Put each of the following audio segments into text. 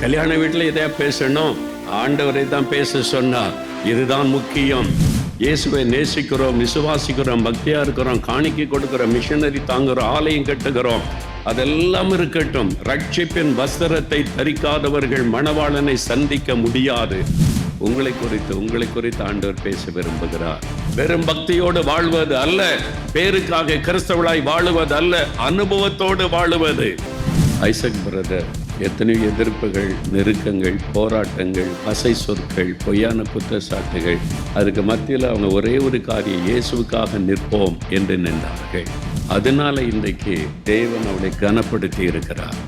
கல்யாண வீட்டில் எதையா பேசணும், ஆண்டவரை தான் பேச சொன்னார். இதுதான் முக்கியம். இயேசுவை நேசிக்கிறோம், விசுவாசிக்கிறோம், பக்தியா இருக்கிறோம், காணிக்கை கொடுக்கிறோம், மிஷனரி தாங்குறோம், ஆலயம் கட்டுகிறோம், அதெல்லாம் இருக்கட்டும். ரட்சிப்பின் வஸ்திரத்தை தரிக்காதவர்கள் மணவாளனை சந்திக்க முடியாது. உங்களை குறித்து ஆண்டவர் பேச விரும்புகிறார். வெறும் பக்தியோடு வாழ்வது அல்ல, பேருக்காக கிறிஸ்தவளாய் வாழுவது அல்ல, அனுபவத்தோடு வாழுவது. ஐசக் பிரதர் எத்தனையோ எதிர்ப்புகள், நெருக்கங்கள், போராட்டங்கள், பசை சொற்கள், பொய்யான குற்றச்சாட்டுகள், அதுக்கு மத்தியில் அவங்க ஒரே ஒரு காரியம், இயேசுவுக்காக நிற்போம் என்று நின்றார்கள். அதனால இன்றைக்கு தேவன் அவளை கனப்படுத்தி இருக்கிறார்.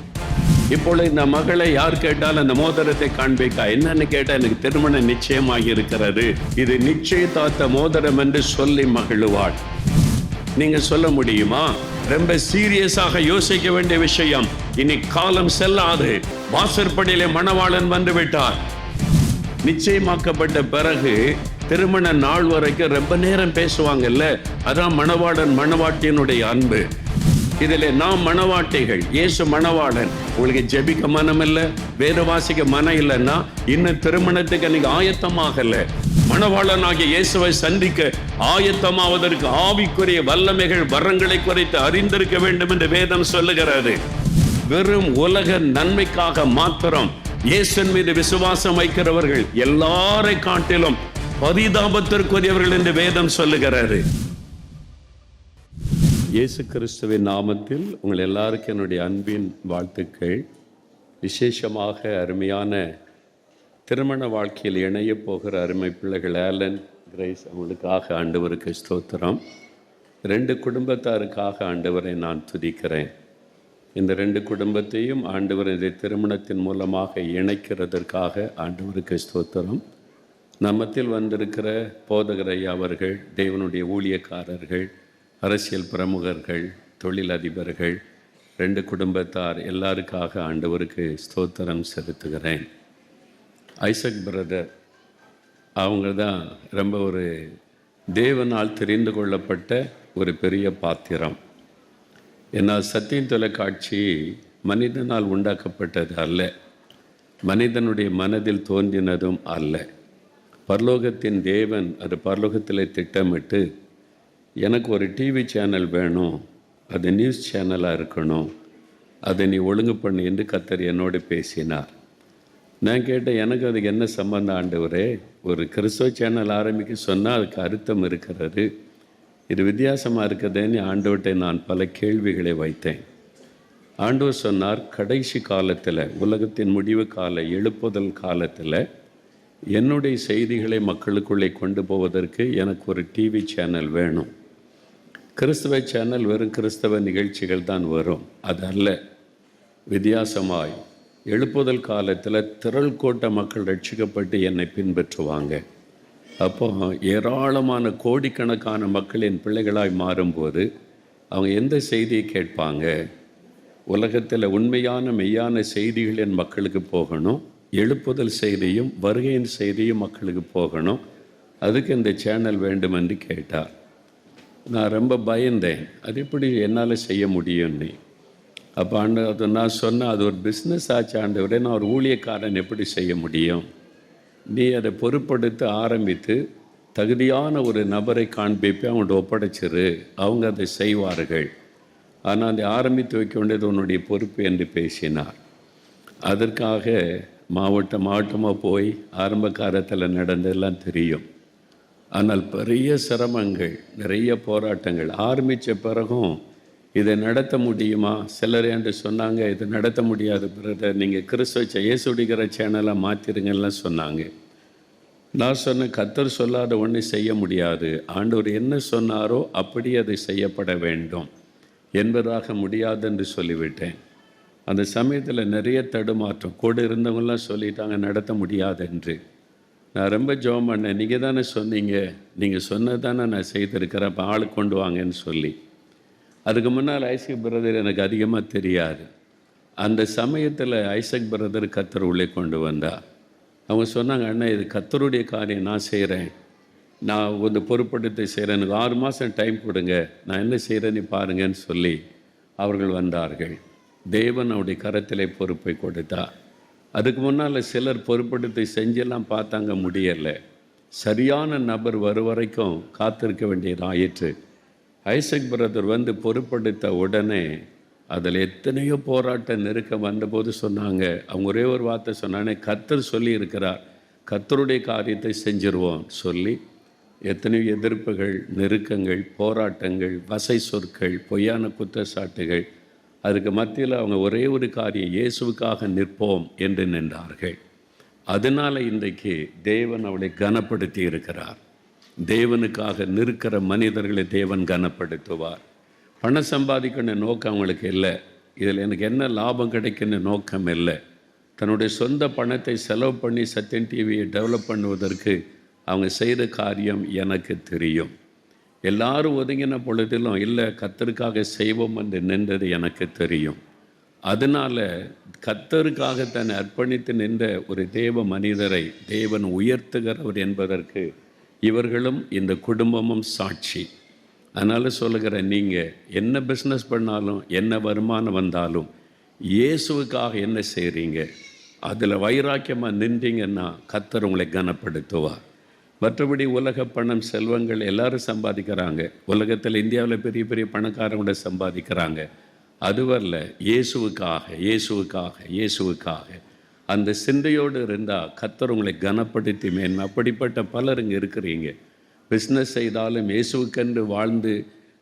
இப்பொழுது இந்த மகளை யார் கேட்டாலும் அந்த மோதிரத்தை காண்பிக்கா. என்னன்னு கேட்டா, எனக்கு திருமணம் நிச்சயமாகி இருக்கிறது, இது நிச்சயதார்த்த மோதிரம் என்று சொல்லி மகிழுவாள். நீங்க சொல்ல முடியுமா? ரொம்ப சீரியஸாக யோசிக்க வேண்டிய விஷயம். இனி காலம் செல்லாது, வாசற்படியிலே மணவாளன் வந்து விட்டார். நிச்சயமாக்கப்பட்ட பிறகு திருமண நாள் வரைக்கும் ரொம்ப நேரம் பேசுவாங்கல்ல, அதான் மணவாளன் மணவாட்டியினுடைய அன்பு. இதில் நாம் மணவாட்டிகள், இயேசு மணவாளன். உங்களுக்கு ஜெபிக்க மனம் இல்லை, வேறு வாசிக்க மனம் இல்லைன்னா இன்னும் திருமணத்துக்கு நீங்க ஆயத்தமாகல. மணவாளனாகிய இயேசுவை சந்திக்க ஆயத்தமாவதற்கு ஆவிக்குரிய வல்லமைகள், வரங்களை குறித்து அறிந்திருக்க வேண்டும் என்று வேதம் சொல்லுகிறது. வெறும் உலக நன்மைக்காக மாத்திரம் இயேசுவின் மீது விசுவாசம் வைக்கிறவர்கள் எல்லாரை காட்டிலும் பரிதாபத்திற்குரியவர்கள் என்று வேதம் சொல்லுகிறது. இயேசு கிறிஸ்துவின் நாமத்தில் உங்கள் எல்லாருக்கும் என்னுடைய அன்பின் வாழ்த்துக்கள். விசேஷமாக அருமையான திருமண வாழ்க்கையில் இணைய போகிற அருமை பிள்ளைகள் ஆலன், கிரேஸ், அவங்களுக்காக ஆண்டவருக்கு ஸ்தோத்திரம். 2 குடும்பத்தாருக்காக ஆண்டவரை நான் துதிக்கிறேன். இந்த 2 குடும்பத்தையும் ஆண்டவர் இந்த திருமணத்தின் மூலமாக இணைக்கிறதற்காக ஆண்டவருக்கு ஸ்தோத்திரம். நம்மத்தில் வந்திருக்கிற போதகர் ஐயா அவர்கள், தேவனுடைய ஊழியக்காரர்கள், அரசியல் பிரமுகர்கள், தொழிலதிபர்கள், 2 குடும்பத்தார் எல்லாருக்காக ஆண்டவருக்கு ஸ்தோத்திரம் செலுத்துகிறேன். ஐசக் பிரதர் அவங்க தான் ரொம்ப ஒரு தேவனால் தெரிந்து கொள்ளப்பட்ட ஒரு பெரிய பாத்திரம். ஏன்னா சத்தியம் தொலைக்காட்சி மனிதனால் உண்டாக்கப்பட்டது அல்ல, மனிதனுடைய மனதில் தோன்றினதும் அல்ல. பரலோகத்தின் தேவன் அது பரலோகத்தில் திட்டமிட்டு, எனக்கு ஒரு டிவி சேனல் வேணும், அது நியூஸ் சேனலாக இருக்கணும், அதை நீ ஒழுங்கு பண்ணு என்று கர்த்தர் என்னோடு பேசினார். நான் கேட்டேன், எனக்கு அதுக்கு என்ன சம்பந்தம் ஆண்டவரே? ஒரு கிறிஸ்துவ சேனல் ஆரம்பிக்க சொன்னால் அதுக்கு அர்த்தம் இருக்கிறது, இது வித்தியாசமாக இருக்குதுன்னு ஆண்டவர்கிட்ட நான் பல கேள்விகளை வைத்தேன். ஆண்டவர் சொன்னார், கடைசி காலத்தில், உலகத்தின் முடிவு கால எழுப்புதல் காலத்தில் என்னுடைய செய்திகளை மக்களுக்குள்ளே கொண்டு போவதற்கு எனக்கு ஒரு டிவி சேனல் வேணும். கிறிஸ்தவ சேனல் வெறும் கிறிஸ்தவ நிகழ்ச்சிகள் தான் வரும், அது அல்ல. வித்தியாசமாய் எழுப்புதல் காலத்தில் திரள் கூட்ட மக்கள் ரட்சிக்கப்பட்டு என்னை பின்பற்றுவாங்க. அப்போ ஏராளமான கோடிக்கணக்கான மக்களின் பிள்ளைகளாய் மாறும்போது அவங்க எந்த செய்தியை கேட்பாங்க? உலகத்தில் உண்மையான மெய்யான செய்திகள் என் மக்களுக்கு போகணும், எழுப்புதல் செய்தியும் வருகையின் செய்தியும் மக்களுக்கு போகணும், அதுக்கு இந்த சேனல் வேண்டும் என்று கேட்டார். நான் ரொம்ப பயந்தேன், அது எப்படி என்னால் செய்ய முடியும்னு. அப்போ அது நான் சொன்னேன், அது ஒரு பிஸ்னஸ் ஆச்சு ஆண்டவரே, நான் ஒரு ஊழியக்காரன் எப்படி செய்ய முடியும்? நீ அதை பொறுப்படுத்த ஆரம்பித்து தகுதியான ஒரு நபரை காண்பிப்பை அவங்கள்ட்ட ஒப்படைச்சிரு, அவங்க அதை செய்வார்கள். ஆனால் அதை ஆரம்பித்து வைக்க வேண்டியது உன்னுடைய பொறுப்பு என்று பேசினார். அதற்காக மாவட்டமாக போய் ஆரம்ப காலத்தில் நடந்ததெல்லாம் தெரியும். ஆனால் பெரிய சிரமங்கள், நிறைய போராட்டங்கள். ஆரம்பித்த பிறகும் இதை நடத்த முடியுமா? சிலர் என்று சொன்னாங்க, இதை நடத்த முடியாது பிரதர், நீங்கள் கிறிஸ்துவ இயேசுடிக்கிற சேனலை மாற்றிருங்கலாம் சொன்னாங்க. நான் சொன்னேன், கர்த்தர் சொல்லாத ஒன்று செய்ய முடியாது, ஆண்டவர் என்ன சொன்னாரோ அப்படி அதை செய்யப்பட வேண்டும் என்பதாக முடியாது என்று சொல்லிவிட்டேன். அந்த சமயத்தில் நிறைய தடுமாற்றம், கூட இருந்தவங்களாம் சொல்லிட்டாங்க நடத்த முடியாது என்று. நான் ரொம்ப ஜெபம் பண்ணேன், நீங்கள் தானே சொன்னீங்க, நீங்கள் சொன்னது தானே நான் செய்திருக்கிறேன், அப்போ ஆள் கொண்டு வாங்கன்னு சொல்லி. அதுக்கு முன்னால் ஐசக் பிரதர் எனக்கு அதிகமாக தெரியாது. அந்த சமயத்தில் ஐசக் பிரதர் கர்த்தர் உள்ளே கொண்டு வந்தார். அவங்க சொன்னாங்க, அண்ணா இது கர்த்தருடைய காரியம், நான் செய்கிறேன், நான் ஒரு பொறுப்படுத்தி செய்கிறேன், எனக்கு 6 மாதம் டைம் கொடுங்க, நான் என்ன செய்கிறேன்னு பாருங்கன்னு சொல்லி அவர்கள் வந்தார்கள். தேவன் அவருடைய கரத்திலே பொறுப்பை கொடுத்தார். அதுக்கு முன்னால் சிலர் பொறுப்படுத்தி செஞ்செல்லாம் பார்த்தாங்க, முடியலை. சரியான நபர் வரும் வரைக்கும் காத்திருக்க வேண்டியது ஆயிற்று. ஐசக் பிரதர் வந்து பொறுப்படுத்த உடனே அதில் எத்தனையோ போராட்ட நெருக்கம் வந்தபோது சொன்னாங்க, அவங்க ஒரே ஒரு வார்த்தை சொன்னானே, கர்த்தர் சொல்லி இருக்கிறார், கர்த்தருடைய காரியத்தை செஞ்சிருவோம் சொல்லி எத்தனையோ எதிர்ப்புகள், நெருக்கங்கள், போராட்டங்கள், வசை சொற்கள், பொய்யான குற்றச்சாட்டுகள், அதுக்கு மத்தியில் அவங்க ஒரே ஒரு காரியம், இயேசுவுக்காக நிற்போம் என்று நின்றார்கள். அதனால் இன்றைக்கு தேவன் அவளை கனப்படுத்தி இருக்கிறார். தேவனுக்காக நிற்கிற மனிதர்களை தேவன் கனப்படுத்துவார். பணம் சம்பாதிக்கணும் நோக்கம் அவங்களுக்கு இல்லை, இதில் எனக்கு என்ன லாபம் கிடைக்குன்னு நோக்கம் இல்லை. தன்னுடைய சொந்த பணத்தை செலவு பண்ணி சத்யன் டிவியை டெவலப் பண்ணுவதற்கு அவங்க செய்கிற காரியம் எனக்கு தெரியும். எல்லாரும் ஒதுங்கின பொழுதிலும் இல்லை, கர்த்தருக்காக செய்வோம் என்று நின்றது எனக்கு தெரியும். அதனால் கர்த்தருக்காக தன்னை அர்ப்பணித்து நின்ற ஒரு தேவ மனிதரை தேவன் உயர்த்துகிறவர் என்பதற்கு இவர்களும் இந்த குடும்பமும் சாட்சி. அதனால் சொல்லுகிறேன், நீங்கள் என்ன பிஸ்னஸ் பண்ணாலும், என்ன வருமானம் வந்தாலும், இயேசுவுக்காக என்ன செய்கிறீங்க, அதில் வைராக்கியமாக நின்றீங்கன்னா கர்த்தர் உங்களை கனப்படுத்துவார். மற்றபடி உலக பணம், செல்வங்கள் எல்லாரும் சம்பாதிக்கிறாங்க. உலகத்தில் இந்தியாவில் பெரிய பெரிய பணக்காரங்க சம்பாதிக்கிறாங்க. அதுவல்ல, இயேசுவுக்காக இயேசுவுக்காக இயேசுவுக்காக அந்த சிந்தையோடு இருந்தால் கர்த்தர் உங்களை கனப்படுத்தி மேன்மை. அப்படிப்பட்ட பலர் இங்கே இருக்கிறீங்க. பிஸ்னஸ் செய்தாலும் இயேசுவுக்கென்று வாழ்ந்து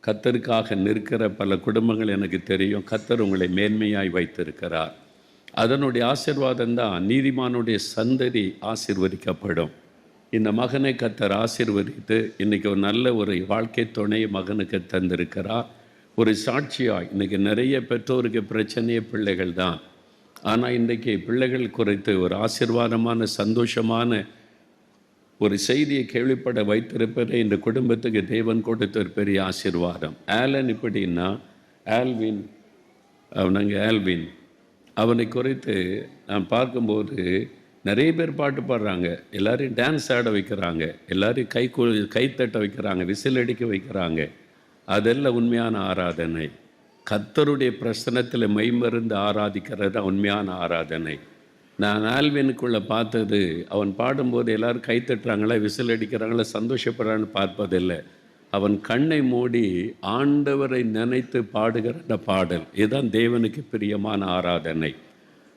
கர்த்தருக்காக நிற்கிற பல குடும்பங்கள் எனக்கு தெரியும். கர்த்தர் உங்களை மேன்மையாய் வைத்திருக்கிறார். அதனுடைய ஆசீர்வாதம் தான் நீதிமானுடைய சந்ததி ஆசீர்வதிக்கப்படும். இந்த மகனை கர்த்தர் ஆசீர்வதித்து இன்றைக்கி ஒரு நல்ல ஒரு வாழ்க்கை துணை மகனுக்கு தந்திருக்கிறார். ஒரு சாட்சியாக இன்றைக்கி நிறைய பெற்றோருக்கு பிரச்சனையே பிள்ளைகள் தான். ஆனால் இன்றைக்கி பிள்ளைகள் குறித்து ஒரு ஆசீர்வாதமான சந்தோஷமான ஒரு செய்தியை கேள்விப்பட வைத்திருப்பதே இந்த குடும்பத்துக்கு தேவன் கொடுத்த ஒரு பெரிய ஆசீர்வாதம். ஆலன் இப்படின்னா ஆல்வின், ஆல்வின் அவனை குறித்து நான் பார்க்கும்போது நிறைய பேர் பாட்டு பாடுறாங்க, எல்லோரையும் டான்ஸ் ஆட வைக்கிறாங்க, எல்லோரையும் கைத்தட்ட வைக்கிறாங்க, விசில் அடிக்க வைக்கிறாங்க. அதெல்லாம் உண்மையான ஆராதனை. கர்த்தருடைய பிரசனத்தில் மெய்மருந்து ஆராதிக்கிறது உண்மையான ஆராதனை. நான் ஆல்வினுக்குள்ளே பார்த்தது, அவன் பாடும்போது எல்லோரும் கைத்தட்டுறாங்களா, விசில் அடிக்கிறாங்களா, சந்தோஷப்படுறான்னு பார்ப்பதில்லை. அவன் கண்ணை மூடி ஆண்டவரை நினைத்து பாடுகிற அந்த பாடல், இதுதான் தேவனுக்கு பிரியமான ஆராதனை.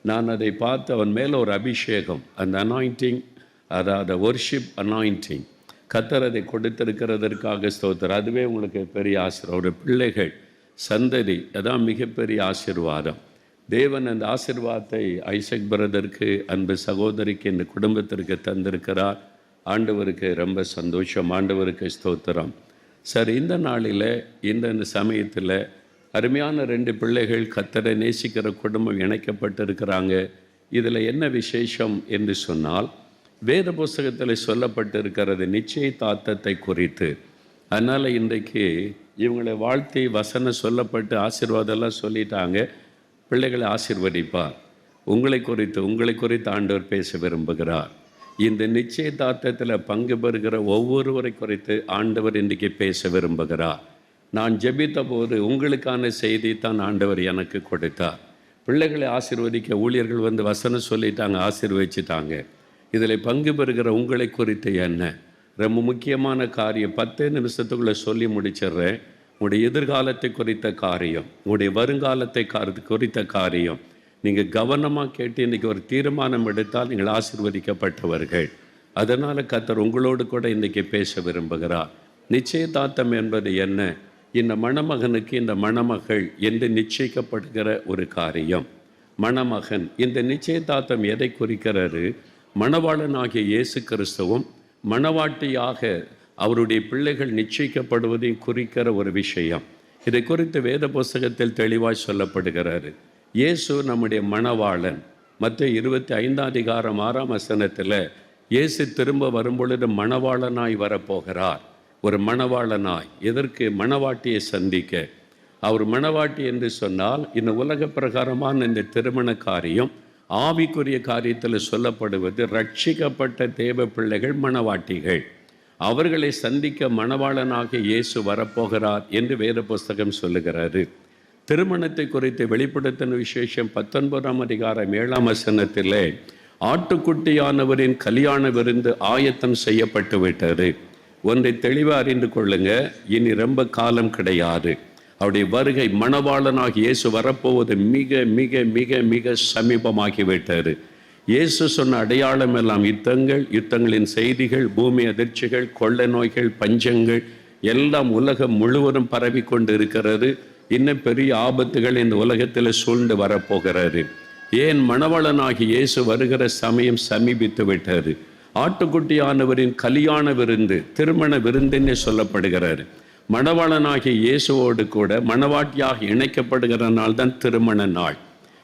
நான் அதை பார்த்து அவன் மேலே ஒரு அபிஷேகம், அந்த அனாயிண்டிங், அதாவது ஒர்ஷிப் அனாயிண்டிங், கர்த்தர் அதை கொடுத்திருக்கிறதற்காக ஸ்தோத்திரம். அதுவே உங்களுக்கு பெரிய ஆசீர்வாதம். ஒரு பிள்ளைகள் சந்ததி, அதான் மிகப்பெரிய ஆசீர்வாதம். தேவன் அந்த ஆசீர்வாதத்தை ஐசக் பிரதருக்கு, அன்பு சகோதரிக்கு, இந்த குடும்பத்திற்கு தந்திருக்கிறார். ஆண்டவருக்கு ரொம்ப சந்தோஷம், ஆண்டவருக்கு ஸ்தோத்திரம். சரி, இந்த நாளில் இந்த சமயத்தில் அருமையான 2 பிள்ளைகள் கர்த்தரை நேசிக்கிற குடும்பம் இணைக்கப்பட்டிருக்கிறாங்க. இதில் என்ன விசேஷம் என்று சொன்னால், வேத புஸ்தகத்தில் சொல்லப்பட்டிருக்கிறது நிச்சயதார்த்தத்தை குறித்து. அதனால் இன்றைக்கு இவங்களை வாழ்த்தி வசனம் சொல்லப்பட்டு ஆசீர்வாதம்லாம் சொல்லிட்டாங்க. பிள்ளைகளை ஆசீர்வதிப்பார். உங்களை குறித்து ஆண்டவர் பேச விரும்புகிறார். இந்த நிச்சயதார்த்தத்தில் பங்கு பெறுகிற ஒவ்வொருவரை குறித்து ஆண்டவர் இன்றைக்கு பேச விரும்புகிறார். நான் ஜெபித்த போது உங்களுக்கான செய்தி தான் ஆண்டவர் எனக்கு கொடுத்தார். பிள்ளைகளை ஆசீர்வதிக்க ஊழியர்கள் வந்து வசனம் சொல்லிட்டாங்க, ஆசீர்வதிச்சிட்டாங்க. இதில் பங்கு பெறுகிற உங்களை குறித்து என்ன ரொம்ப முக்கியமான காரியம் 10 நிமிஷத்துக்குள்ளே சொல்லி முடிச்சிடுறேன். உங்களுடைய எதிர்காலத்தை குறித்த காரியம், உங்களுடைய வருங்காலத்தை குறித்த காரியம் நீங்கள் கவனமாக கேட்டு இன்றைக்கி ஒரு தீர்மானம் எடுத்தால் நீங்கள் ஆசீர்வதிக்கப்பட்டவர்கள். அதனால் கர்த்தர் உங்களோடு கூட இன்றைக்கி பேச விரும்புகிறார். நிச்சயதார்த்தம் என்பது என்ன? இந்த மணமகனுக்கு இந்த மணமகள் என்று நிச்சயிக்கப்படுகிற ஒரு காரியம். மணமகன், இந்த நிச்சயதார்த்தம் எதை குறிக்கிறது? மணவாளனாகிய இயேசு கிறிஸ்துவும் மணவாட்டியாக அவருடைய பிள்ளைகள் நிச்சயிக்கப்படுவதையும் குறிக்கிற ஒரு விஷயம். இதை குறித்து வேத புஸ்தகத்தில் தெளிவாய் சொல்லப்படுகிறாரு. இயேசு நம்முடைய மணவாளன். மத்தேயு 25:6 இயேசு திரும்ப வரும்பொழுது மணவாளனாய் வரப்போகிறார். ஒரு மணவாளனாய், எதற்கு? மணவாட்டியை சந்திக்க. அவர் மணவாட்டி என்று சொன்னால் இந்த உலக பிரகாரமான இந்த திருமண காரியம் ஆவிக்குரிய காரியத்தில் சொல்லப்படுவது ரட்சிக்கப்பட்ட தேவ பிள்ளைகள் மணவாட்டிகள். அவர்களை சந்திக்க மணவாளனாக இயேசு வரப்போகிறார் என்று வேத புஸ்தகம் சொல்லுகிறாரு. திருமணத்தை குறித்து வெளிப்படுத்தின விசேஷம் 19ஆம் அதிகாரம் 7ஆம் வசனத்திலே ஆட்டுக்குட்டியானவரின் கல்யாண விருந்து ஆயத்தம் செய்யப்பட்டு விட்டது. ஒன்றை தெளிவாக அறிந்து கொள்ளுங்க, இனி ரொம்ப காலம் கிடையாது. அவருடைய வருகை, மணவாளனாகி இயேசு வரப்போவது மிக மிக மிக மிக சமீபமாகிவிட்டது. இயேசு சொன்ன அடையாளம் எல்லாம் யுத்தங்களின் செய்திகள், பூமி அதிர்ச்சிகள், கொள்ளை நோய்கள், பஞ்சங்கள் எல்லாம் உலகம் முழுவதும் பரவி கொண்டு இருக்கிறது. இன்னும் பெரிய ஆபத்துகள் இந்த உலகத்தில் சூழ்ந்து வரப்போகிறது. ஏன்? மணவாளனாகி இயேசு வருகிற சமயம் சமீபித்து விட்டது. ஆட்டுக்குட்டியானவரின் கல்யாண விருந்து, திருமண விருந்துன்னு சொல்லப்படுகிறாரு. மணவாளனாகிய இயேசுவோடு கூட மணவாட்டியாக இணைக்கப்படுகிற நாள் தான் திருமண நாள்.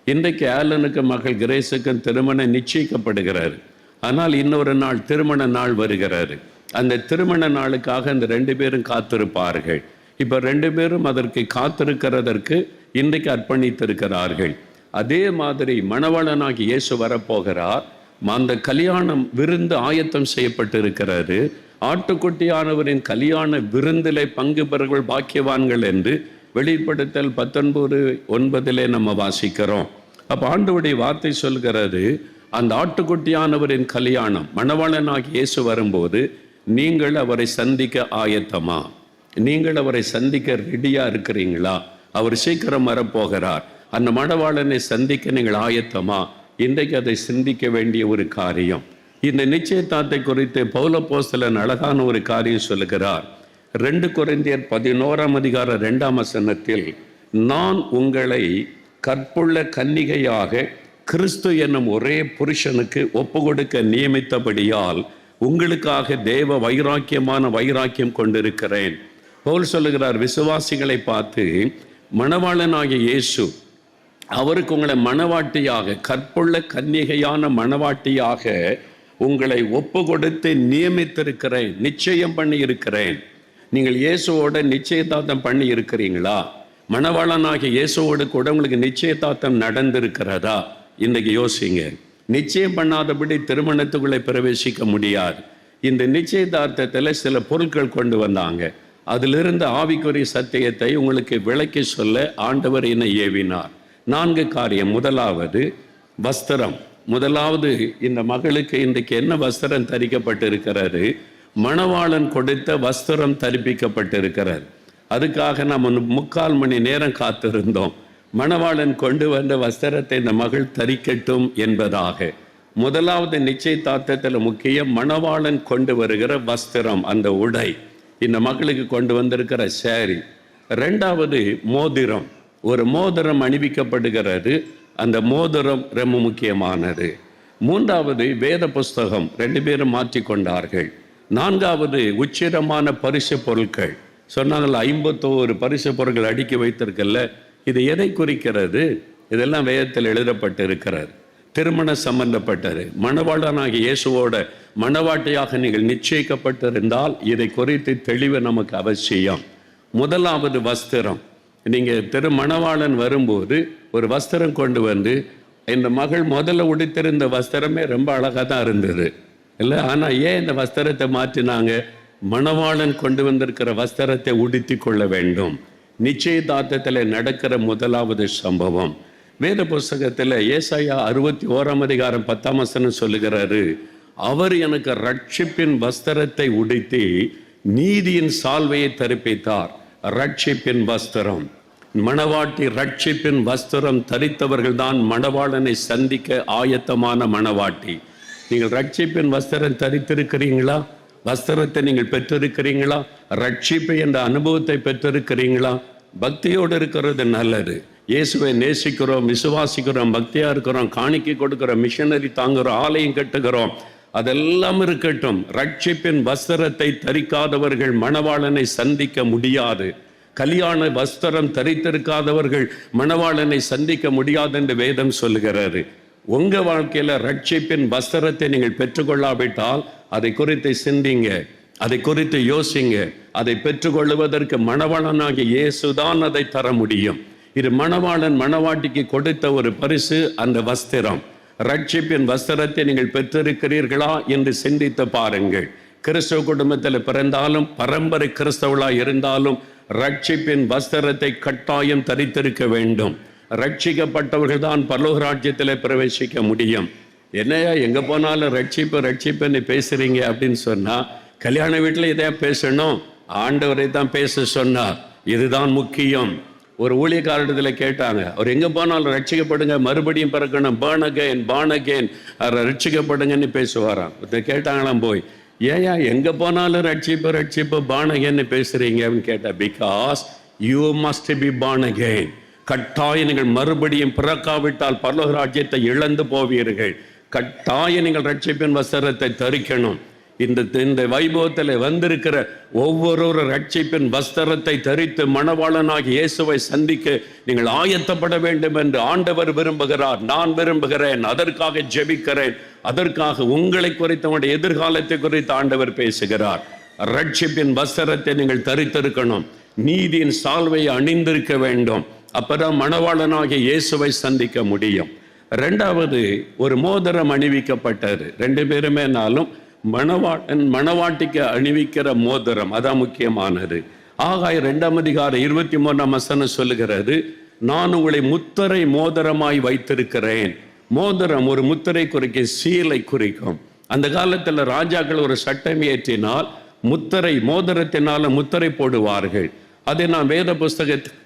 இன்றைக்கு ஆலனுக்கு மகள் கிரேஸுக்கும் திருமணம் நிச்சயிக்கப்படுகிறாரு. ஆனால் இன்னொரு நாள் திருமண நாள் வருகிறாரு. அந்த திருமண நாளுக்காக அந்த 2 பேரும் காத்திருப்பார்கள். இப்போ 2 பேரும் அதற்கு காத்திருக்கிறதற்கு இன்றைக்கு அர்ப்பணித்திருக்கிறார்கள். அதே மாதிரி மணவாளனாகி இயேசு வரப்போகிறார். அந்த கல்யாணம் விருந்து ஆயத்தம் செய்யப்பட்டு இருக்கிறது. ஆட்டுக்குட்டியானவரின் கல்யாண விருந்திலே பங்கு பெறுகள் பாக்கியவான்கள் என்று வெளிப்படுத்தல் 19:9 நம்ம வாசிக்கிறோம். அப்போ ஆண்டவருடைய வார்த்தை சொல்கிறது, அந்த ஆட்டுக்குட்டியானவரின் கல்யாணம், மணவாளனாகி இயேசு வரும்போது நீங்கள் அவரை சந்திக்க ஆயத்தமா? நீங்கள் அவரை சந்திக்க ரெடியா இருக்கிறீங்களா? அவர் சீக்கிரம் வரப்போகிறார். அந்த மணவாளனை சந்திக்க நீங்கள் ஆயத்தமா? இன்றைக்கு அதை சிந்திக்க வேண்டிய ஒரு காரியம். இந்த நிச்சயதார்த்தை குறித்து பவுலப்போஸ்தலன் அழகான ஒரு காரியம் சொல்லுகிறார். 2 கொரிந்தியர் 11ஆம் அதிகாரம் 2ஆம் வசனத்தில், நான் உங்களை கற்புள்ள கன்னிகையாக கிறிஸ்து என்னும் ஒரே புருஷனுக்கு ஒப்பு கொடுக்க நியமித்தபடியால் உங்களுக்காக தேவ வைராக்கியம் கொண்டிருக்கிறேன். பவுல் சொல்லுகிறார், விசுவாசிகளை பார்த்து, மணவாளனாகிய இயேசு அவருக்கு உங்களை மணவாட்டியாக, கற்புள்ள கன்னிகையான மணவாட்டியாக உங்களை ஒப்பு கொடுத்து நியமித்திருக்கிறேன், நிச்சயம் பண்ணி இருக்கிறேன். நீங்கள் இயேசுவோட நிச்சயதார்த்தம் பண்ணி இருக்கிறீங்களா? மணவாளனாகிய இயேசுவோடு கூட உங்களுக்கு நிச்சயதார்த்தம் நடந்திருக்கிறதா? இன்றைக்கு யோசிங்க. நிச்சயம் பண்ணாதபடி திருமணத்துக்குள்ளே பிரவேசிக்க முடியாது. இந்த நிச்சயதார்த்தத்தில் சில பொருட்கள் கொண்டு வந்தாங்க. அதிலிருந்து ஆவிக்குரிய சத்தியத்தை உங்களுக்கு விளக்கி சொல்ல ஆண்டவர் என்னை ஏவினார். 4 காரியம். முதலாவது வஸ்திரம். முதலாவது, இந்த மகளுக்கு இன்றைக்கு என்ன வஸ்திரம் தரிக்கப்பட்டிருக்கிறது? மணவாளன் கொடுத்த வஸ்திரம் தரிப்பிக்கப்பட்டிருக்கிறது. அதுக்காக நம்ம 3/4 மணி நேரம் காத்திருந்தோம். மணவாளன் கொண்டு வந்த வஸ்திரத்தை இந்த மகள் தரிக்கட்டும் என்பதாக. முதலாவது நிச்சயதார்த்தத்தில் முக்கியம் மணவாளன் கொண்டு வருகிற வஸ்திரம், அந்த உடை. இந்த மகளுக்கு கொண்டு வந்திருக்கிற சேரி. 2வது மோதிரம். ஒரு மோதிரம் அணிவிக்கப்படுகிறது. அந்த மோதிரம் ரொம்ப முக்கியமானது. 3வது வேத புஸ்தகம். 2 பேரும் மாற்றிக்கொண்டார்கள். 4வது உச்சிரமான பரிசு பொருட்கள். சொன்னாங்கள் 51 பரிசு பொருட்கள் அடுக்கி வைத்திருக்கல. இது எதை குறிக்கிறது? இதெல்லாம் வேதத்தில் எழுதப்பட்டு இருக்கிறது. திருமண சம்பந்தப்பட்டது. மணவாளனாகிய இயேசுவோட மணவாட்டியாக நீங்கள் நிச்சயிக்கப்பட்டிருந்தால் இதை குறித்து தெளிவு நமக்கு அவசியம். முதலாவது வஸ்திரம். நீங்கள் மணவாளன் வரும்போது ஒரு வஸ்திரம் கொண்டு வந்து, இந்த மகள் முதல்ல உடுத்திருந்த வஸ்திரமே ரொம்ப அழகாக தான் இருந்தது இல்லை? ஆனால் ஏன் இந்த வஸ்திரத்தை மாற்றினாங்க? மணவாளன் கொண்டு வந்திருக்கிற வஸ்திரத்தை உடுத்தி கொள்ள வேண்டும். நிச்சயதார்த்தத்தில் நடக்கிற முதலாவது சம்பவம். வேத புஸ்தகத்தில் ஏசாயா 61ஆம் அதிகாரம் 10ஆம் வசனம் சொல்லுகிறாரு, அவர் எனக்கு ரட்சிப்பின் வஸ்திரத்தை உடுத்தி நீதியின் சால்வையை தரிப்பித்தார். ரட்சிப்பின் வஸ்திரம். மணவாட்டி ரட்சிப்பின் வஸ்திரம் தரித்தவர்கள் தான் மணவாளனை சந்திக்க ஆயத்தமான மணவாட்டி. நீங்கள் ரட்சிப்பின் வஸ்திரம் தரித்திருக்கிறீங்களா? வஸ்திரத்தை நீங்கள் பெற்றிருக்கிறீங்களா? ரட்சிப்பு என்ற அனுபவத்தை பெற்றிருக்கிறீங்களா? பக்தியோடு இருக்கிறது நல்லது. இயேசுவை நேசிக்கிறோம், விசுவாசிக்கிறோம், பக்தியாக இருக்கிறோம், காணிக்கை கொடுக்கிறோம், மிஷனரி தாங்குகிறோம், ஆலயம் கட்டுகிறோம், அதெல்லாம் இருக்கட்டும். ரட்சிப்பின் வஸ்திரத்தை தரிக்காதவர்கள் மணவாளனை சந்திக்க முடியாது. கல்யாண வஸ்திரம் தரித்திருக்காதவர்கள் மணவாளனை சந்திக்க முடியாது என்று வேதம் சொல்லுகிறாரு. உங்கள் வாழ்க்கையில் ரட்சிப்பின் வஸ்திரத்தை நீங்கள் பெற்றுக்கொள்ளாவிட்டால் அதை குறித்து சிந்திங்க, அதை குறித்து யோசிங்க. அதை பெற்றுக்கொள்வதற்கு மணவாளனாகிய இயேசுதான் அதை தர முடியும். இது மணவாளன் மணவாட்டிக்கு கொடுத்த ஒரு பரிசு, அந்த வஸ்திரம். ரட்சிப்பின் வஸ்திரத்தை நீங்கள் பெற்றிருக்கிறீர்களா என்று சிந்தித்து பாருங்கள். கிறிஸ்தவ குடும்பத்தில் பிறந்தாலும் பரம்பரை கிறிஸ்தவளாக இருந்தாலும் ரட்சிப்பின் வஸ்திரத்தை கட்டாயம் தரித்திருக்க வேண்டும். ரட்சிக்கப்பட்டவர்கள் தான் பரலோக ராஜ்யத்திலே பிரவேசிக்க முடியும். என்னையா எங்கே போனாலும் ரட்சிப்பு ரட்சிப்புன்னு பேசுகிறீங்க அப்படின்னு சொன்னால், கல்யாண வீட்டில் இதை பேசணும், ஆண்டவரை தான் பேச சொன்னார். இதுதான் முக்கியம். ஒரு ஊழியக்காரத்தில் கேட்டாங்க, அவர் எங்கே போனாலும் ரட்சிக்கப்படுங்க, மறுபடியும் பிறக்கணும், born again ரட்சிக்கப்படுங்கன்னு பேசுவாராம். கேட்டாங்களாம் போய், ஏயா எங்கே போனாலும் ரட்சிப்பு born again பேசுகிறீங்க அப்படின்னு கேட்டால், because you must be born again. கட்டாயம் நீங்கள் மறுபடியும் பிறக்காவிட்டால் பரலோக ராஜ்யத்தை இழந்து போவீர்கள். கட்டாயம் நீங்கள் ரட்சிப்பின் வஸ்திரத்தை தரிக்கணும். இந்த வைபவத்தில் வந்திருக்கிற ஒவ்வொரு ரட்சிப்பின் வஸ்திரத்தை தரித்து மணவாளனாகி இயேசுவை சந்திக்க நீங்கள் ஆயத்தப்பட வேண்டும் என்று ஆண்டவர் விரும்புகிறார். நான் விரும்புகிறேன், அதற்காக ஜெபிக்கிறேன். அதற்காக உங்களை குறித்து, உங்களுடைய எதிர்காலத்தை குறித்து ஆண்டவர் பேசுகிறார். ரட்சிப்பின் வஸ்திரத்தை நீங்கள் தரித்திருக்கணும். நீதியின் சால்வையை அணிந்திருக்க வேண்டும். அப்பதான் மணவாளனாகிய இயேசுவை சந்திக்க முடியும். ரெண்டாவது, ஒரு மோதிரம் அணிவிக்கப்பட்டது. ரெண்டு பேருமேனாலும் மணவாளன் மணவாட்டிக்கு அணிவிக்கிற மோதிரம் அதான் முக்கியமானது. ஆகாய 2ஆம் அதிகாரம் 23ஆம் வசனம் சொல்லுகிறது, நான் உங்களை முத்திரை மோதிரமாய் வைத்திருக்கிறேன். மோதிரம் ஒரு முத்திரை குறிக்கும், சீலை குறிக்கும். அந்த காலத்தில் ராஜாக்கள் ஒரு சட்டம் ஏற்றினால் முத்திரை மோதிரத்தினால முத்திரை போடுவார்கள். அதை நான் வேத புஸ்தகத்தில்,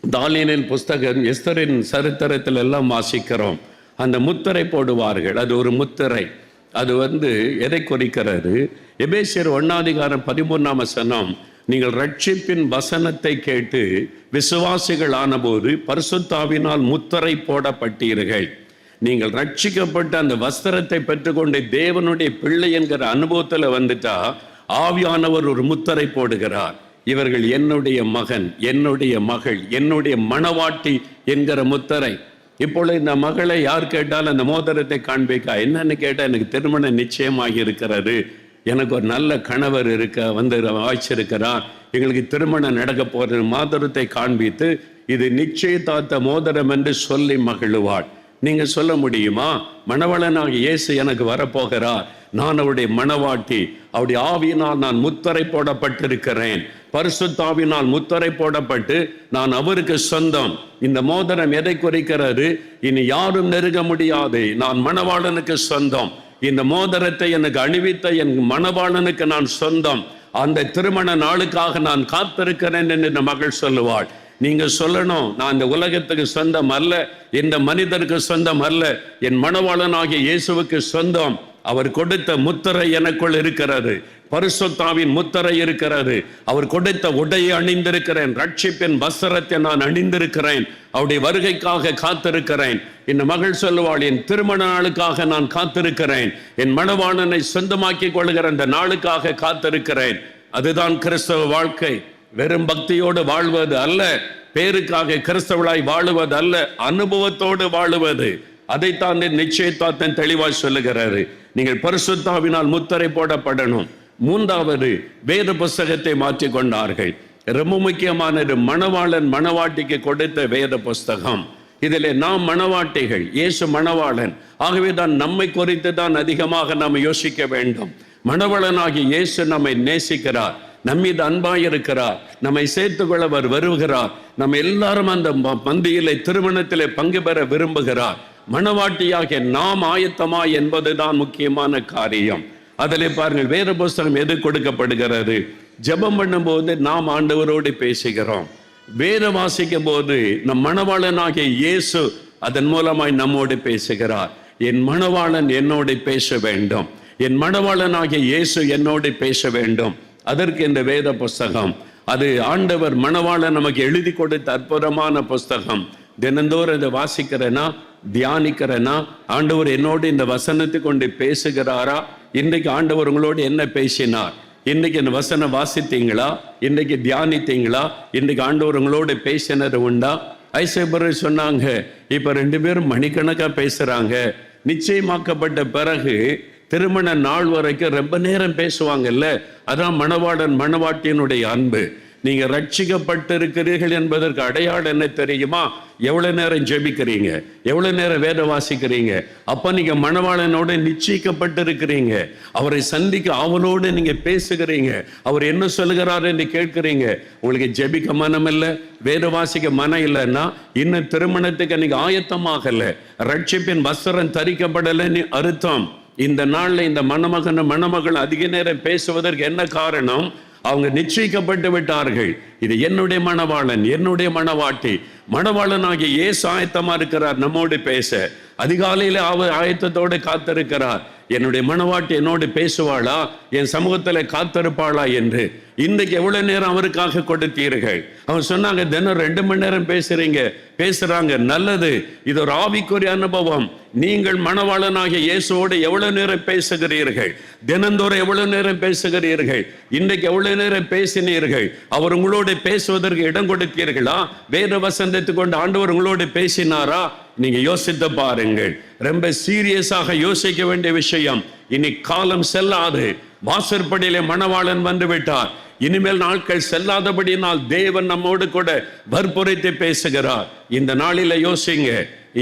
தானியேலின் புஸ்தகம், எஸ்தரின் சரித்திரத்தில் எல்லாம் வாசிக்கிறோம். அந்த முத்திரை போடுவார்கள். அது ஒரு முத்திரை. அது எதை குறிக்கிறது? எபேசியர் 1ஆம் அதிகாரம் 13ஆம் வசனம், நீங்கள் ரட்சிப்பின் வசனத்தை கேட்டு விசுவாசிகள் ஆனபோது பரிசுத்த ஆவியினால் முத்திரை போடப்பட்டீர்கள். நீங்கள் ரட்சிக்கப்பட்ட அந்த வஸ்திரத்தை பெற்றுக்கொண்டு தேவனுடைய பிள்ளை என்கிற அனுபவத்தில் வந்துட்டா ஆவியானவர் ஒரு முத்திரை போடுகிறார். இவர்கள் என்னுடைய மகன், என்னுடைய மகள், என்னுடைய மணவாட்டி என்கிற முத்திரை. இப்பொழுது இந்த மகளை யார் கேட்டாலும் அந்த மோதிரத்தை காண்பிக்கா. என்னன்னு கேட்டால், எனக்கு திருமணம் நிச்சயமாகி இருக்கிறது, எனக்கு ஒரு நல்ல கணவர் வாய்ச்சிருக்கிறார், எங்களுக்கு திருமணம் நடக்க போகிற மோதிரத்தை காண்பித்து இது நிச்சயதார்த்த மோதிரம் என்று சொல்லி மகிழுவாள். நீங்க சொல்ல முடியுமா? மணவாளனாக இயேசு எனக்கு வரப்போகிறார், நான் அவருடைய மணவாட்டி, அவருடைய ஆவியினால் நான் முத்திரை போடப்பட்டிருக்கிறேன், பரிசுத்த ஆவியினால் முத்திரை போடப்பட்டு நான் அவருக்கு சொந்தம். இந்த மோதிரம் எதை குறிக்கிறது? இனி யாரும் நெருங்க முடியாது, நான் மணவாளனுக்கு சொந்தம். இந்த மோதிரத்தை எனக்கு அணிவித்த என் மணவாளனுக்கு நான் சொந்தம். அந்த திருமண நாளுக்காக நான் காத்திருக்கிறேன் என்று இந்த மகள் சொல்லுவாள். நீங்க சொல்லணும், நான் இந்த உலகத்துக்கு சொந்தம் அல்ல, இந்த மனிதருக்கு சொந்தம் அல்ல, என் மணவாளனாகிய இயேசுவுக்கு சொந்தம். அவர் கொடுத்த முத்திரை எனக்குள் இருக்கிறது, பரிசுத்த ஆவியின் முத்திரை இருக்கிறது. அவர் கொடுத்த உடையை அணிந்திருக்கிறேன், ரட்சிப்பின் வஸ்திரத்தை நான் அணிந்திருக்கிறேன், அவருடைய வருகைக்காக காத்திருக்கிறேன். இந்த மகள் சொல்லுவாள், என் திருமண நாளுக்காக நான் காத்திருக்கிறேன், என் மணவாளனை சொந்தமாக்கி கொள்கிற அந்த நாளுக்காக காத்திருக்கிறேன். அதுதான் கிறிஸ்தவ வாழ்க்கை. வெறும் பக்தியோடு வாழ்வது அல்ல, பேருக்காக கிறிஸ்தவளாய் வாழுவது அல்ல, அனுபவத்தோடு வாழுவது. அதைத்தான் நிச்சயத்தார்த்தம் தெளிவாய் சொல்லுகிறாரு. நீங்கள் பரிசுத்த ஆவியினால் முத்திரை போடப்படணும். மூன்றாவது, வேத புஸ்தகத்தை மாற்றிக் கொண்டார்கள். ரொம்ப முக்கியமானது, மணவாளன் மணவாட்டிக்கு கொடுத்த வேத புஸ்தகம். இதில் நாம் மணவாட்டிகள், இயேசு மணவாளன். ஆகவே தான் நம்மை குறித்து தான் அதிகமாக நாம் யோசிக்க வேண்டும். மணவாளனாகி இயேசு நம்மை நேசிக்கிறார், நம்மீது அன்பாயிருக்கிறார், நம்மை சேர்த்துக்கொள்ள அவர் வருகிறார். நம்ம எல்லாரும் அந்த பந்தியிலே திருமணத்திலே பங்கு பெற விரும்புகிறார். மணவாட்டியாக நாம் ஆயத்தமா என்பதுதான் முக்கியமான காரியம். அதிலே பாருங்கள், வேத புஸ்தகம் எது கொடுக்கப்படுகிறது? ஜெபம் பண்ணும் போது நாம் ஆண்டவரோடு பேசுகிறோம். வேத வாசிக்கும் போது நம் மணவாளனாகிய இயேசு அதன் மூலமாய் நம்மோடு பேசுகிறார். என் மணவாளன் என்னோடு பேச வேண்டும், என் மணவாளனாகிய இயேசு என்னோடு பேச வேண்டும். அதற்கு இந்த வேத புஸ்தகம், அது ஆண்டவர் மணவாளன் நமக்கு எழுதி கொடுத்த அற்புதமான புஸ்தகம். தினந்தோறும் இதை வாசிக்கிறேனா, தியானிக்கிறேனா, ஆண்டவர் என்னோடு இந்த வசனத்தை கொண்டு பேசுகிறாரா? இன்றைக்கு ஆண்டவர் உங்களோடு என்ன பேசினார்? இன்னைக்கு இந்த வசனம் வாசித்தீங்களா? இன்னைக்கு தியானித்தீங்களா? இன்னைக்கு ஆண்டவர் உங்களோடு பேசினது உண்டா? ஐசேபர் சொன்னாங்க, இப்ப 2 பேரும் மணிக்கணக்காக பேசுறாங்க. நிச்சயமாக்கப்பட்ட பிறகு திருமண நாள் வரைக்கும் ரொம்ப நேரம் பேசுவாங்கல்ல. அதான் மணவாளன் மணவாட்டியினுடைய அன்பு. நீங்க ரட்சிக்கப்பட்டிருக்கிறீர்கள் என்பதற்கு அடையாளம் என்ன தெரியுமா? எவ்வளவு நேரம் ஜெபிக்கிறீங்க, எவ்வளவு நேரம் வேதம் வாசிக்கிறீங்க. அப்ப நீங்க மணவாளனோடு நிச்சயிக்கப்பட்டிருக்கிறீங்க. அவரை சந்திக்க அவனோடு நீங்க பேசுகிறீங்க. அவர் என்ன சொல்லுகிறார் என்று கேட்கிறீங்க. உங்களுக்கு ஜெபிக்க மனம் இல்லை, வேத வாசிக்க மனம் இல்லைன்னா இன்னும் திருமணத்துக்கு நீங்க ஆயத்தமாகல, ரட்சிப்பின் வஸ்திரம் தரிக்கப்படலைன்னு அர்த்தம். இந்த நாள்ல இந்த மணமகன் மணமகள் அதிக நேரம் பேசுவதற்கு என்ன காரணம்? அவங்க நிச்சயிக்கப்பட்டு விட்டார்கள். இது என்னுடைய மணவாளன், என்னுடைய மணவாட்டி. மணவாளனாகிய இயேசு ஆயத்தமா இருக்கிறார் நம்மோடு பேச. அதிகாலையில அவர் ஆயத்தத்தோடு காத்திருக்கிறார். என்னுடைய மணவாட்டி என்னோடு பேசுவாளா, என் சமூகத்துல காத்திருப்பாளா என்று. இன்றைக்கு எவ்வளவு நேரம் அவருக்காக கொடுத்தீர்கள்? அவங்க சொன்னாங்க, தினம் 2 மணி நேரம் பேசுறாங்க. நல்லது, இது ஒரு ஆவிக்குரிய அனுபவம். நீங்கள் மணவாளனாகிய இயேசுவோடு எவ்வளவு நேரம் பேசுகிறீர்கள்? தினந்தோறும் எவ்வளவு நேரம் பேசுகிறீர்கள்? இன்றைக்கு எவ்வளவு நேரம் பேசினீர்கள்? அவர் உங்களோடு பேசுவதற்கு இடம் கொடுத்தீர்களா? வேத வசனத்தை கொண்டு ஆண்டவர் உங்களோடு பேசினாரா? நீங்க யோசித்து பாருங்கள். ரொம்ப சீரியஸாக யோசிக்க வேண்டிய விஷயம். இனி காலம் செல்லாது. வாசற்படியிலே மணவாளன் வந்து விட்டார். இனிமேல் நாட்கள் செல்லாதபடினால் தேவன் நம்மோடு கூட வற்புறுத்தி பேசுகிறார். இந்த நாளில யோசிங்க,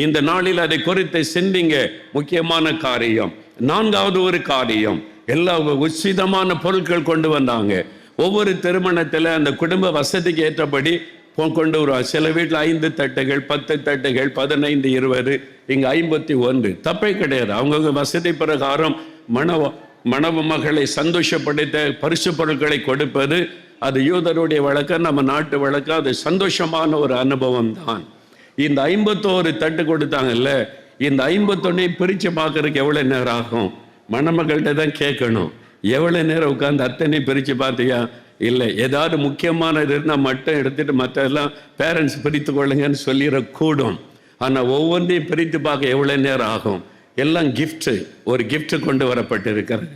இந்த நாளில் அதை குறித்து சிந்திங்க. முக்கியமான காரியம். 4வது ஒரு காரியம், எல்லா உச்சிதமான பொருட்கள் கொண்டு வந்தாங்க. ஒவ்வொரு திருமணத்தில் அந்த குடும்ப வசதிக்கு ஏற்றபடி கொண்டு வருவாங்க. சில வீட்டில் 5 தட்டுகள், 10 தட்டுகள், 15, 20, இங்க 51. தப்பே கிடையாது. அவங்கவுங்க வசதி பிரகாரம் மணமகளை சந்தோஷப்படுத்த பரிசு பொருட்களை கொடுப்பது அது யூதருடைய வழக்கம், நம்ம நாட்டு வழக்கம். அது சந்தோஷமான ஒரு அனுபவம் தான். இந்த 51 தட்டு கொடுத்தாங்கல்ல, இந்த 51 பிரிச்சு பார்க்கறதுக்கு எவ்வளவு நேரம் ஆகும்? மணமகள்கிட்ட தான் கேட்கணும். எவ்வளவு நேரம் உட்கார்ந்து அத்தனை பிரிச்சு பார்த்தியா? இல்லை, ஏதாவது முக்கியமானது இருந்தால் மட்டும் எடுத்துட்டு மற்றெல்லாம் பேரண்ட்ஸ் பிரித்து கொள்ளுங்கன்னு சொல்லிடக்கூடும். ஆனால் ஒவ்வொன்றையும் பிரித்து பார்க்க எவ்வளோ நேரம் ஆகும்? எல்லாம் கிஃப்ட்டு, ஒரு கிஃப்ட் கொண்டு வரப்பட்டிருக்கிறது.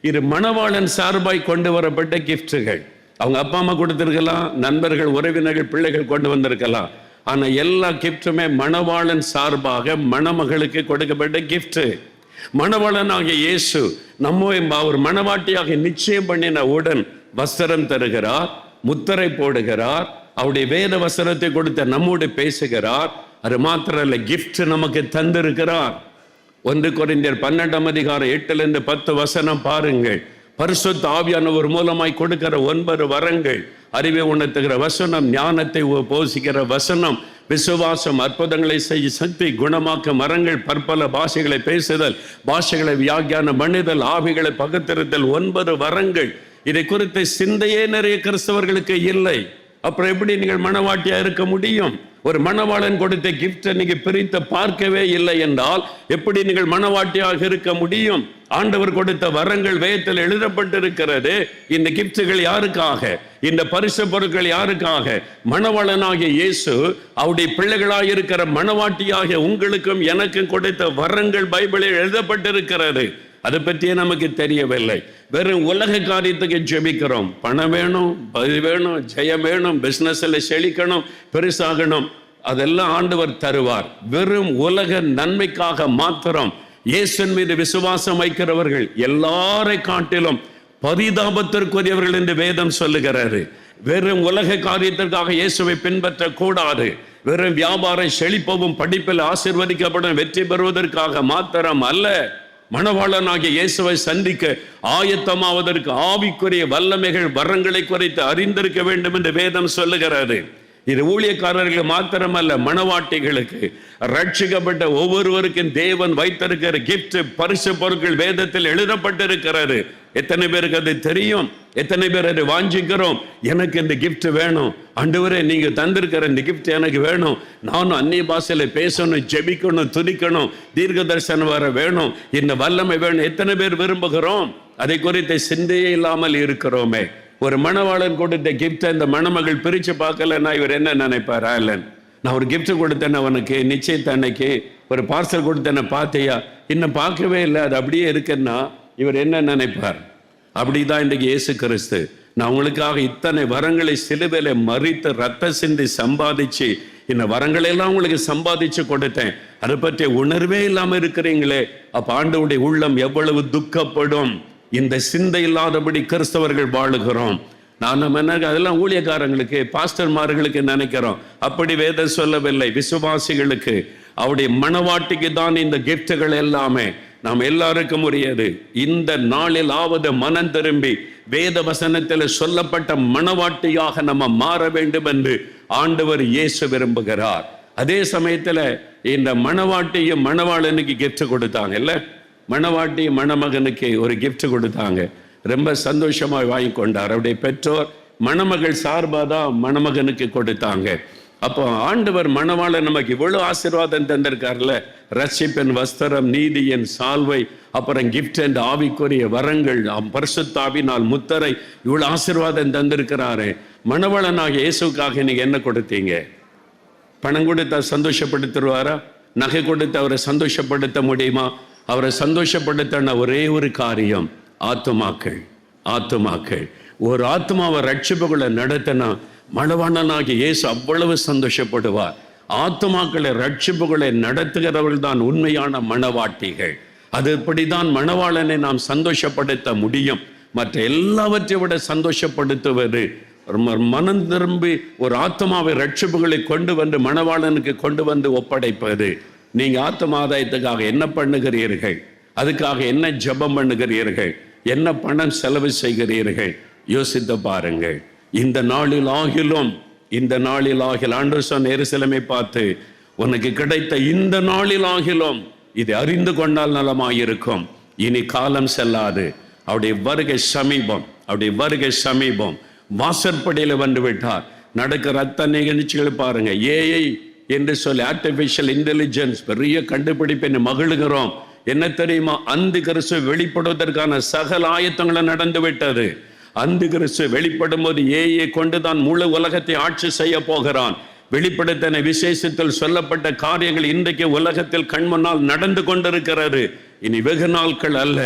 இது மணவாளன் சார்பாய் கொண்டு வரப்பட்ட கிஃப்ட்டுகள். அவங்க அப்பா அம்மா கொடுத்துருக்கலாம், நண்பர்கள், உறவினர்கள், பிள்ளைகள் கொண்டு வந்திருக்கலாம். ஆனால் எல்லா கிஃப்ட்டுமே மணவாளன் சார்பாக மணமகளுக்கு கொடுக்கப்பட்ட கிஃப்ட்டு. மணவாளனாகிய இயேசு நம்ம ஒரு மணவாட்டியாக நிச்சயம் பண்ணின உடன் வஸ்திரம் தருகிறார், முத்திரை போடுகிறார், அவருடைய வேத வஸ்திரத்தை கொடுத்த நம்மோடு பேசுகிறார். அது மாத்திரம் இல்ல, கிஃப்ட் நமக்கு தந்திருக்கிறார். 1 கொரிந்தியர் 12 அதிகாரம் 8 10 வசனம் பாருங்கள். பரிசுத்த ஆவியானவர் மூலமாய் கொடுக்கிற 9 வரங்கள்: அறிவை உணர்த்துகிற வசனம், ஞானத்தை போஷிக்கிற வசனம், விசுவாசம், அற்புதங்களை செய்ய சக்தி, குணமாக்க மரங்கள், பற்பல பாஷைகளை பேசுதல், பாஷைகளை வியாக்கியானம் பண்ணுதல், ஆவிகளை பகுத்தறிதல். 9 வரங்கள். இதை குறித்த சிந்தையே நிறைய கிறிஸ்தவர்களுக்கு இல்லை. அப்புறம் எப்படி நீங்கள் மணவாட்டியா இருக்க முடியும்? ஒரு மணவாளன் கொடுத்த கிஃப்டை நீங்க பிரித்து பார்க்கவே இல்லை என்றால் எப்படி நீங்கள் மணவாட்டியாக இருக்க முடியும்? ஆண்டவர் கொடுத்த வரங்கள் வேதத்தில் எழுதப்பட்டிருக்கிறது. இந்த கிஃப்ட்கள் யாருக்காக? இந்த பரிசு பொருட்கள் யாருக்காக? மணவாளனாகிய இயேசு அவருடைய பிள்ளைகளாக இருக்கிற மணவாட்டியாக உங்களுக்கும் எனக்கும் கொடுத்த வரங்கள் பைபிளில் எழுதப்பட்டிருக்கிறது. அதை பற்றியே நமக்கு தெரியவில்லை. வெறும் உலக காரியத்துக்கு ஜெபிக்கிறோம். பணம் வேணும், பதில் வேணும், ஜெயம் வேணும், பிசினஸ்ல செழிக்கணும், பெருசாகணும், அதெல்லாம் ஆண்டவர் தருவார். வெறும் உலக நன்மைக்காக மாத்திரம் இயேசுவின் மீது விசுவாசம் வைக்கிறவர்கள் எல்லாரை காட்டிலும் பரிதாபத்திற்குரியவர்கள் என்று வேதம் சொல்லுகிறாரு. வெறும் உலக காரியத்திற்காக இயேசுவை பின்பற்ற கூடாது. வெறும் வியாபாரம் செழிப்பவும் படிப்பில் ஆசீர்வதிக்கப்படும் வெற்றி பெறுவதற்காக மாத்திரம் அல்ல, மணவாளனாகிய இயேசுவை சந்திக்க ஆயத்தமாவதற்கு ஆவிக்குரிய வல்லமைகள், வரங்களை குறித்து அறிந்திருக்க வேண்டும் என்று வேதம் சொல்லுகிறது. இது ஊழியக்காரர்கள் மாத்திரமல்ல, மணவாட்டிகளுக்கு, ரட்சிக்கப்பட்ட ஒவ்வொருவருக்கும் தேவன் வைத்திருக்கிற கிஃப்ட், பரிசு பொருட்கள் வேதத்தில் எழுதப்பட்டிருக்கிறது. எத்தனை பேருக்கு அது தெரியும்? எத்தனை பேர் அதை வாஞ்சிக்கிறோம்? எனக்கு இந்த கிஃப்ட் வேணும் ஆண்டவரே, நீங்க தந்திருக்கிற இந்த கிஃப்ட் எனக்கு வேணும், நானும் அந்நிய பாஷையில பேசணும், ஜெபிக்கணும், துதிக்கணும், தீர்க்க தரிசனம் வர வேணும், இந்த வல்லமை வேணும். எத்தனை பேர் விரும்புகிறோம்? அதை குறித்த சிந்தையே இல்லாமல் இருக்கிறோமே. ஒரு மணவாளன் கொடுத்த கிஃப்ட் இந்த மணமகள் பிரிச்சு பார்க்கலன்னா இவர் என்ன நினைப்பார்? ஆலன், நான் ஒரு கிஃப்ட் கொடுத்தேன் அவனுக்கு, நிச்சயத்த அன்னைக்கு ஒரு பார்சல் கொடுத்தேன்னு பார்த்தியா? இன்னும் பார்க்கவே இல்லை, அது அப்படியே இருக்குன்னா இவர் என்ன நினைப்பார்? அப்படிதான் இன்றைக்கு இயேசு கிறிஸ்து, நான் உங்களுக்காக இத்தனை வரங்களை சிலுவையில மறித்து ரத்த சிந்தி சம்பாதிச்சு இந்த வரங்களை எல்லாம் உங்களுக்கு சம்பாதிச்சு கொடுத்தேன், அதை பற்றிய உணர்வே இல்லாம இருக்கிறீங்களே, அப்ப ஆண்டவருடைய உள்ளம் எவ்வளவு துக்கப்படும். இந்த சிந்தை இல்லாதபடி கிறிஸ்தவர்கள் வாழுகிறோம். நம்ம என்ன அதெல்லாம் ஊழியக்காரங்களுக்கு, பாஸ்டர்மார்களுக்கு நினைக்கிறோம். அப்படி வேதம் சொல்லவில்லை. விசுவாசிகளுக்கு, அவருடைய மனவாட்டிக்கு தான் இந்த கிஃப்ட்கள் எல்லாமே. நாம் எல்லாருக்கும் உரியது. இந்த நாளிலாவது மனம் திரும்பி வேத வசனத்தில் சொல்லப்பட்ட மனவாட்டியாக நம்ம மாற வேண்டும் என்று ஆண்டவர் இயேசு விரும்புகிறார். அதே சமயத்தில் இந்த மனவாட்டியும் மணவாளனுக்கு கிஃப்ட் கொடுத்தாங்க இல்ல, மணவாட்டியும் மணமகனுக்கு ஒரு கிஃப்ட் கொடுத்தாங்க. ரொம்ப சந்தோஷமாக வாங்கி கொண்டார். அவருடைய பெற்றோர் மணமகள் சார்பாக தான் மணமகனுக்கு கொடுத்தாங்க. அப்போ ஆண்டவர் மணவாளன் நமக்கு இவ்வளவு ஆசீர்வாதம் தந்திருக்காருல்ல, ரட்சிப்பின் வஸ்திரம், நீதியின் சால்வை, அப்புறம் கிஃப்ட் அண்ட் ஆவிக்குரிய வரங்கள், பரிசுத்தாவினால் முத்தரை, இவ்வளவு ஆசீர்வாதம் தந்திருக்கிறாரு. மணவாளனாக இயேசுக்காக நீங்க என்ன கொடுத்தீங்க? பணம் கொடுத்தா சந்தோஷப்படுத்திடுவாரா? நகை கொடுத்து அவரை சந்தோஷப்படுத்த முடியுமா? அவரை சந்தோஷப்படுத்தின ஒரே ஒரு காரியம் ஆத்துமாக்கள். ஆத்துமாக்கள். ஒரு ஆத்மாவை ரட்சிப்புகளை நடத்தினா மணவாளனாகிய இயேசு அவ்வளவு சந்தோஷப்படுவார். ஆத்துமாக்களை ரட்சிப்புகளை நடத்துகிறவர்கள் தான் உண்மையான மணவாட்டிகள். அது இப்படிதான் மணவாளனை நாம் சந்தோஷப்படுத்த முடியும். மற்ற எல்லாவற்றை விட சந்தோஷப்படுத்துவது மனம் திரும்பி ஒரு ஆத்மாவை ரட்சிப்புகளை கொண்டு வந்து மணவாளனுக்கு கொண்டு வந்து ஒப்படைப்பது. நீங்க ஆத்ம ஆதாயத்துக்காக என்ன பண்ணுகிறீர்கள்? அதுக்காக என்ன ஜெபம் பண்ணுகிறீர்கள்? என்ன பணம் செலவு செய்கிறீர்கள்? யோசித்து பாருங்கள். இந்த நாளில் ஆகிலும் ஆண்டவர் சொன்ன எருசலேமை பார்த்து, உனக்கு கிடைத்த இந்த நாளில் ஆகிலும் இதை அறிந்து கொண்டால் நலமாயிருக்கும். இனி காலம் செல்லாது. அவருடைய வருகை சமீபம். அவருடைய வருகை சமீபம். வாசற்படியில் வந்து விட்டார். நடக்கிற அத்தனை நிகழ்ச்சிகள் பாருங்க. ஏஐ என்று சொல்லி ஆர்டிபிஷியல் இன்டெலிஜென்ஸ் பெரிய கண்டுபிடிப்பை மகிழ்கிறோம். என்ன தெரியுமா? அந்தி கிறிஸ்து வெளிப்படுவதற்கான சகல ஆயத்தங்களும் நடந்து விட்டது. அந்தி கிறிஸ்து வெளிப்படும் போது ஏஐ கொண்டுதான் முழு உலகத்தை ஆட்சி செய்ய போகிறான். வெளிப்படுத்தின விசேஷத்தில் சொல்லப்பட்ட காரியங்கள் இன்றைக்கு உலகத்தில் கண்முன்னால் நடந்து கொண்டிருக்கிறது. இனி வெகு நாட்கள் அல்ல,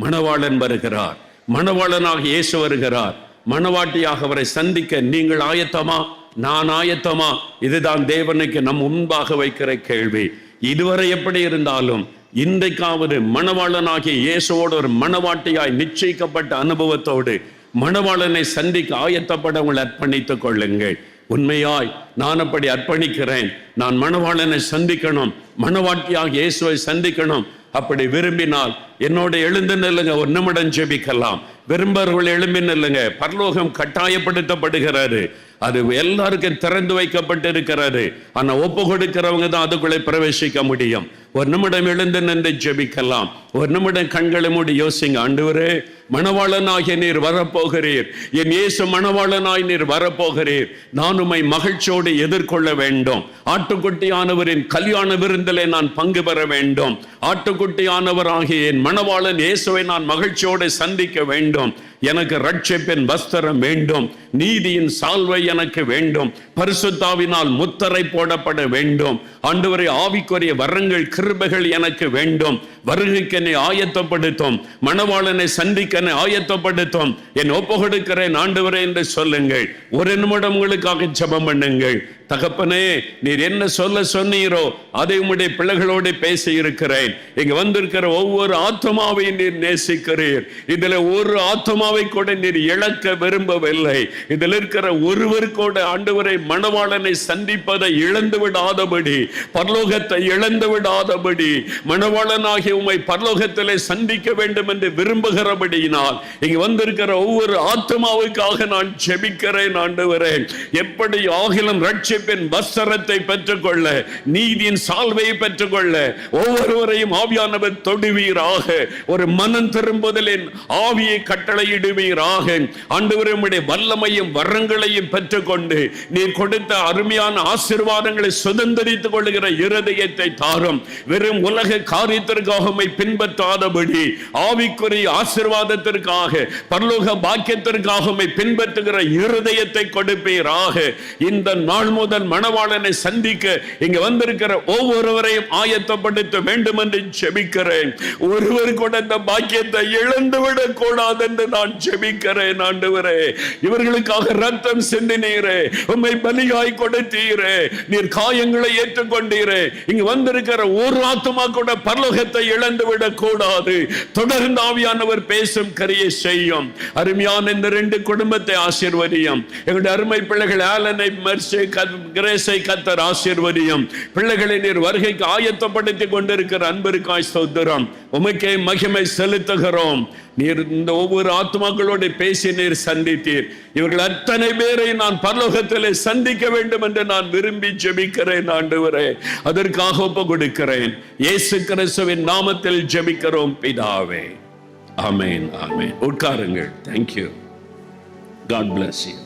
மணவாளன் வருகிறார். மணவாளனாக இயேசு வருகிறார். மணவாட்டியாக அவரை சந்திக்க நீங்கள் ஆயத்தமா? நான் ஆயத்தமா? இதுதான் தேவனுக்கு நம் முன்பாக வைக்கிற கேள்வி. இதுவரை எப்படி இருந்தாலும் இன்றைக்காவது மணவாளனாகிய இயேசுவோடு ஒரு மணவாட்டியாய் நிச்சயிக்கப்பட்ட அனுபவத்தோடு மணவாளனை சந்திக்க ஆயத்தப்பட உங்களை அர்ப்பணித்துக் கொள்ளுங்கள். உண்மையாய் நான் அப்படி அர்ப்பணிக்கிறேன். நான் மணவாளனை சந்திக்கணும், மணவாட்டியாக இயேசுவை சந்திக்கணும். அப்படி விரும்பினால் என்னோட எழுந்து நில்லுங்க, ஒரு நிமிடம் ஜெபிக்கலாம். விரும்பவர்கள் எழும்பி நில்லுங்க. பரலோகம் கட்டாயப்படுத்தப்படுகிறது. அது எல்லாருக்கும் திறந்து வைக்கப்பட்டிருக்கிறது. ஆனா ஒப்பு கொடுக்கிறவங்க தான் அதுக்குள்ளே பிரவேசிக்க முடியும். ஒரு நிமிடம் எழுந்து நின்று ஜெபிக்கலாம். ஒரு நிமிடம் கண்களை மூடி யோசிங்க. ஆண்டவரே, மணவாளனாகிய நீர் வரப்போகிறீர். என் இயேசு மணவாளனாய் நீர் வரப்போகிறீர். நான் உம்மை மகிழ்ச்சியோடு எதிர்கொள்ள வேண்டும். ஆட்டுக்குட்டியானவரின் கல்யாண விருந்திலே நான் பங்கு பெற வேண்டும். ஆட்டுக்குட்டியானவராகிய என் மணவாளன் இயேசுவை நான் மகிழ்ச்சியோடு சந்திக்க வேண்டும். எனக்கு ரட்சிப்பின் வஸ்திரம் வேண்டும். நீதியின் சால்வை எனக்கு வேண்டும். பரிசுத்தாவினால் முத்திரை போடப்பட வேண்டும். ஆண்டவரே, ஆவிக்குரிய வரங்கள், கிருபைகள் எனக்கு வேண்டும். வருகைக்கு என்னை ஆயத்தப்படுத்தும். மணவாளனை சந்திக்க என்னை ஆயத்தப்படுத்தும். என் ஒப்புக்கொடுக்கிறேன் ஆண்டவரே என்று சொல்லுங்கள். ஒரு நிமிடம் உங்களுக்காக ஜெபம் பண்ணுங்கள். தகப்பனே, நீர் என்ன சொல்ல சொன்னீரோ அதை உம்முடைய பிள்ளைகளோடு பேசி இருக்கிறேன். இங்க வந்திருக்கிற ஒவ்வொரு ஆத்மாவையும் நீர் நேசிக்கிறீர். இதுல ஒரு ஆத்மாவை கூட நீர் இழக்க விரும்பவில்லை. இதில் இருக்கிற ஒருவருக்கூட ஆண்டவரை மணவாளனை சந்திப்பதை இழந்து விடாதபடி, பரலோகத்தை இழந்து விடாதபடி, மணவாளனாகிய உம்மை பரலோகத்திலே சந்திக்க வேண்டும் என்று விரும்புகிறபடியினால் இங்க வந்திருக்கிற ஒவ்வொரு ஆத்மாவுக்காக நான் ஜெபிக்கிறேன். ஆண்டவரே, எப்படி ஆகிலும் ரட்சிப்பின் வஸ்திரத்தை பெற்றுக்கொள்ள, நீதியின் சால்வையை பெற்றுக்கொள்ள ஒவ்வொருவரையும் ஆவியானவர் தொடுவீராக. ஒரு மனம் திரும்புதலின் ஆவியை கட்டளையிடுவீராக. ஆண்டவரே, உம்முடைய வல்லமையும் வரங்களையும் பெற்றுக்கொண்டு நீர் கொடுத்த அருமையான ஆசீர்வாதங்களை சுதந்திரித்துக் கொள்ளுகிற இருதயத்தை தாரும். வெறும் உலக காரியத்திற்காக உம்மை பின்பற்றாதபடி ஆவிக்குரிய ஆசீர்வாதத்திற்காக, பரலோக பாக்கியத்திற்காக உம்மை பின்பற்றுகிற இருதயத்தை கொடுப்பீராக. இந்த நாள் முதல் முதல் மணவாளனை சந்திக்க இங்க வந்திருக்கிற ஒவ்வொருவரையும் ஆயத்தப்படுத்த வேண்டும் என்று ஜெபிக்கிறேன். ஒருவர் கூட இந்த பாக்கியத்தை இழந்துவிடக் கூடாது என்று நான் ஜெபிக்கிறேன். ஆண்டவரே, இவர்களுக்காக ரத்தம் சிந்தினீரே, உம்மை பலியாய் கொடுத்தீரே, நீர் காயங்களை ஏற்றுக்கொண்டீரே. இங்கு வந்திருக்கிற ஒரு ஆத்துமா கூட பரலோகத்தை இழந்து விடக் கூடாது. தொடர்ந்து ஆவியானவர் பேசும் கரியை செய்யும். அருமையான இந்த 2 குடும்பத்தை ஆசீர்வதியும். எங்களுடைய அருமை பிள்ளைகள் ஆலனை, மெர்சி, கிரேஸை கர்த்தர் ஆசீர்வதியும். பிள்ளைகளை நீர் வருகைக்கு ஆயத்தப்படுத்திக் கொண்டிருக்கிற அன்பிற்காய் ஸ்தோத்திரம். உமக்கே மகிமை செலுத்துகிறோம். நீர் இந்த ஒவ்வொரு ஆத்மாக்களோடு பேசி நீர் சந்தித்தீர். இவர்கள் அத்தனை பேரை நான் பரலோகத்திலே சந்திக்க வேண்டும் என்று நான் விரும்பி ஜெபிக்கிறேன். ஆண்டவரே, அதற்காக ஒப்பு கொடுக்கிறேன். இயேசு கிறிஸ்துவின் நாமத்தில் ஜெபிக்கிறோம் பிதாவே. ஆமென், ஆமென். உட்காருங்கள். Thank you. God bless you.